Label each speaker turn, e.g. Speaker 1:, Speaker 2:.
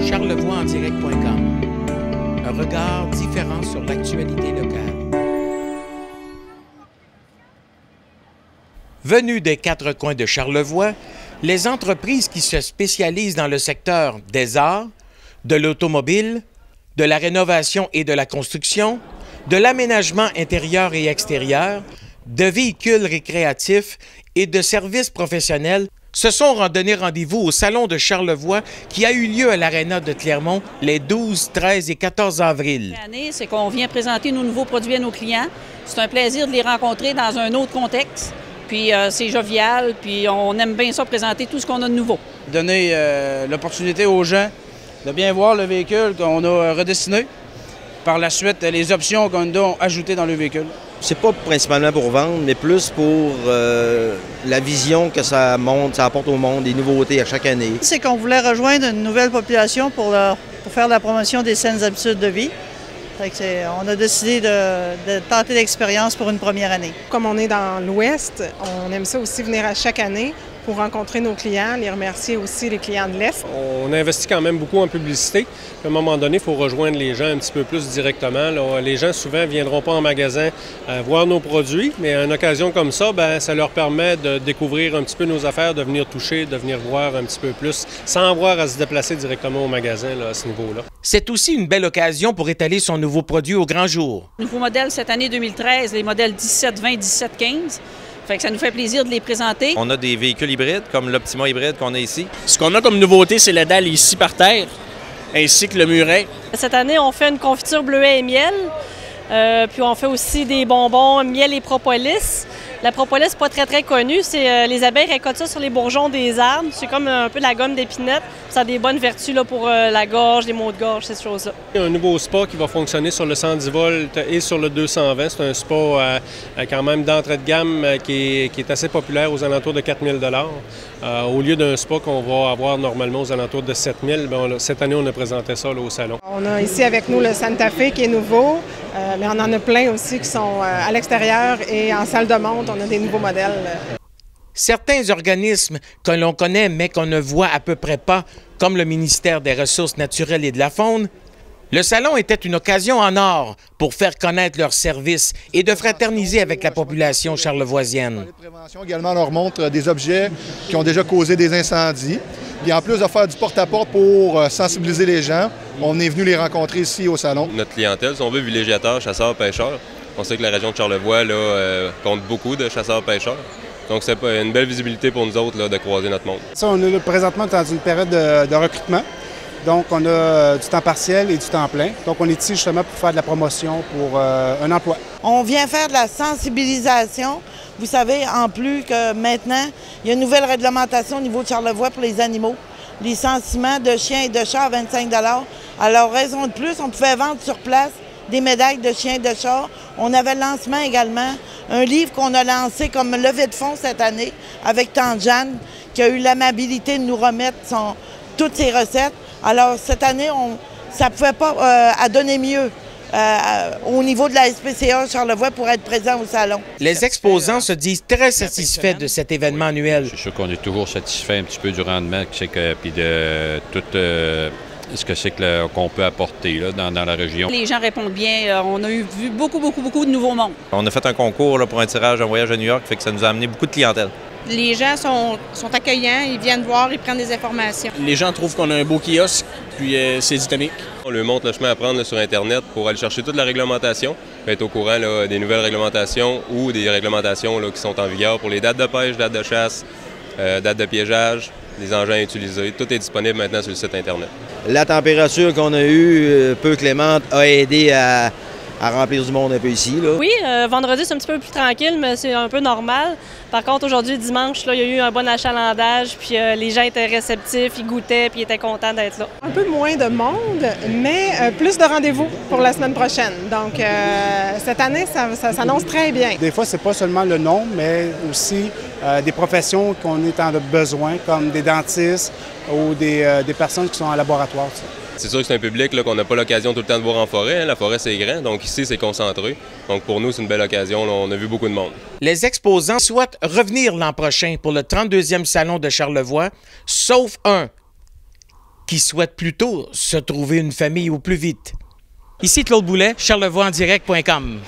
Speaker 1: charlevoixendirect.com. Un regard différent sur l'actualité locale. Venus des quatre coins de Charlevoix, les entreprises qui se spécialisent dans le secteur des arts, de l'automobile, de la rénovation et de la construction, de l'aménagement intérieur et extérieur, de véhicules récréatifs et de services professionnels se sont donné rendez-vous au Salon de Charlevoix qui a eu lieu à l'Aréna de Clermont les 12, 13 et 14 avril.
Speaker 2: L'année, c'est qu'on vient présenter nos nouveaux produits à nos clients. C'est un plaisir de les rencontrer dans un autre contexte. Puis c'est jovial, puis on aime bien ça présenter tout ce qu'on a de nouveau.
Speaker 3: Donner l'opportunité aux gens de bien voir le véhicule qu'on a redessiné. Par la suite, les options qu'on a ajoutées dans le véhicule.
Speaker 4: C'est pas principalement pour vendre, mais plus pour la vision que ça apporte au monde, des nouveautés à chaque année.
Speaker 5: C'est qu'on voulait rejoindre une nouvelle population pour faire la promotion des saines habitudes de vie. On a décidé de tenter l'expérience pour une première année.
Speaker 6: Comme on est dans l'Ouest, on aime ça aussi venir à chaque année pour rencontrer nos clients, les remercier aussi les clients de l'Est.
Speaker 7: On investit quand même beaucoup en publicité. À un moment donné, il faut rejoindre les gens un petit peu plus directement. Là, les gens souvent ne viendront pas en magasin voir nos produits, mais à une occasion comme ça, ça leur permet de découvrir un petit peu nos affaires, de venir toucher, de venir voir un petit peu plus, sans avoir à se déplacer directement au magasin là, à ce niveau-là.
Speaker 1: C'est aussi une belle occasion pour étaler son nouveau produit au grand jour.
Speaker 2: Nouveau modèle cette année 2013, les modèles 1720, 1715. Fait que ça nous fait plaisir de les présenter.
Speaker 4: On a des véhicules hybrides, comme l'Optima hybride qu'on a ici.
Speaker 3: Ce qu'on a comme nouveauté, c'est la dalle ici par terre, ainsi que le muret.
Speaker 8: Cette année, on fait une confiture bleuet et miel. Puis on fait aussi des bonbons miel et propolis. La propolis, c'est pas très connu. C'est les abeilles récoltent ça sur les bourgeons des arbres. C'est comme un peu la gomme d'épinette. Ça a des bonnes vertus là, pour la gorge, les maux de gorge, ces choses-là.
Speaker 7: Il y a un nouveau spa qui va fonctionner sur le 110 volts et sur le 220. C'est un spa quand même d'entrée de gamme qui est assez populaire aux alentours de 4 000 au lieu d'un spa qu'on va avoir normalement aux alentours de 7 000 cette année, on a présenté ça là, au salon.
Speaker 6: On a ici avec nous le Santa Fe qui est nouveau, mais on en a plein aussi qui sont à l'extérieur et en salle de montre, on a des nouveaux modèles.
Speaker 1: Certains organismes que l'on connaît mais qu'on ne voit à peu près pas, comme le ministère des Ressources naturelles et de la Faune, le salon était une occasion en or pour faire connaître leurs services et de fraterniser avec la population charlevoisienne.
Speaker 9: La prévention également leur montre des objets qui ont déjà causé des incendies. Et en plus de faire du porte-à-porte pour sensibiliser les gens, on est venu les rencontrer ici au salon.
Speaker 10: Notre clientèle, si on veut, villégiateurs, chasseurs, pêcheurs. On sait que la région de Charlevoix là, compte beaucoup de chasseurs-pêcheurs. Donc c'est une belle visibilité pour nous autres là, de croiser notre monde.
Speaker 11: Ça, on est présentement dans une période de recrutement. Donc on a du temps partiel et du temps plein. Donc on est ici justement pour faire de la promotion pour un emploi.
Speaker 5: On vient faire de la sensibilisation. Vous savez, en plus que maintenant, il y a une nouvelle réglementation au niveau de Charlevoix pour les animaux. Licenciement de chiens et de chats à 25 $. Alors, raison de plus, on pouvait vendre sur place des médailles de chiens et de chats. On avait le lancement également, un livre qu'on a lancé comme levée de fonds cette année avec Tante Jeanne, qui a eu l'amabilité de nous remettre toutes ses recettes. Alors, cette année, ça ne pouvait pas donner mieux. Au niveau de la SPCA Charlevoix pour être présent au salon.
Speaker 1: Les exposants se disent très satisfaits de cet événement annuel.
Speaker 12: C'est sûr qu'on est toujours satisfait un petit peu du rendement puis de tout ce que c'est qu'on peut apporter là, dans la région.
Speaker 2: Les gens répondent bien. On a vu beaucoup de nouveaux mondes.
Speaker 4: On a fait un concours là, pour un tirage d'un voyage à New York, fait que ça nous a amené beaucoup de clientèle.
Speaker 6: Les gens sont accueillants, ils viennent voir, ils prennent des informations.
Speaker 3: Les gens trouvent qu'on a un beau kiosque, puis c'est dynamique.
Speaker 10: On leur montre le chemin à prendre là, sur Internet pour aller chercher toute la réglementation, être au courant là, des nouvelles réglementations ou des réglementations là, qui sont en vigueur pour les dates de pêche, dates de chasse, dates de piégeage, les engins utilisés. Tout est disponible maintenant sur le site Internet.
Speaker 4: La température qu'on a eue, peu clémente, a aidé à remplir du monde un peu ici. Là.
Speaker 8: Oui, vendredi, c'est un petit peu plus tranquille, mais c'est un peu normal. Par contre, aujourd'hui, dimanche, là, il y a eu un bon achalandage, puis les gens étaient réceptifs, ils goûtaient, puis ils étaient contents d'être là.
Speaker 6: Un peu moins de monde, mais plus de rendez-vous pour la semaine prochaine. Donc, cette année, ça s'annonce très bien.
Speaker 11: Des fois, c'est pas seulement le nombre, mais aussi des professions qu'on est en besoin, comme des dentistes ou des personnes qui sont en laboratoire.
Speaker 10: C'est sûr que c'est un public là, qu'on n'a pas l'occasion tout le temps de voir en forêt. Hein. La forêt, c'est grand, donc ici, c'est concentré. Donc pour nous, c'est une belle occasion. Là, on a vu beaucoup de monde.
Speaker 1: Les exposants souhaitent revenir l'an prochain pour le 32e Salon de Charlevoix, sauf un. qui souhaitent plutôt se trouver une famille au plus vite. Ici Claude Boulet, charlevoixendirect.com.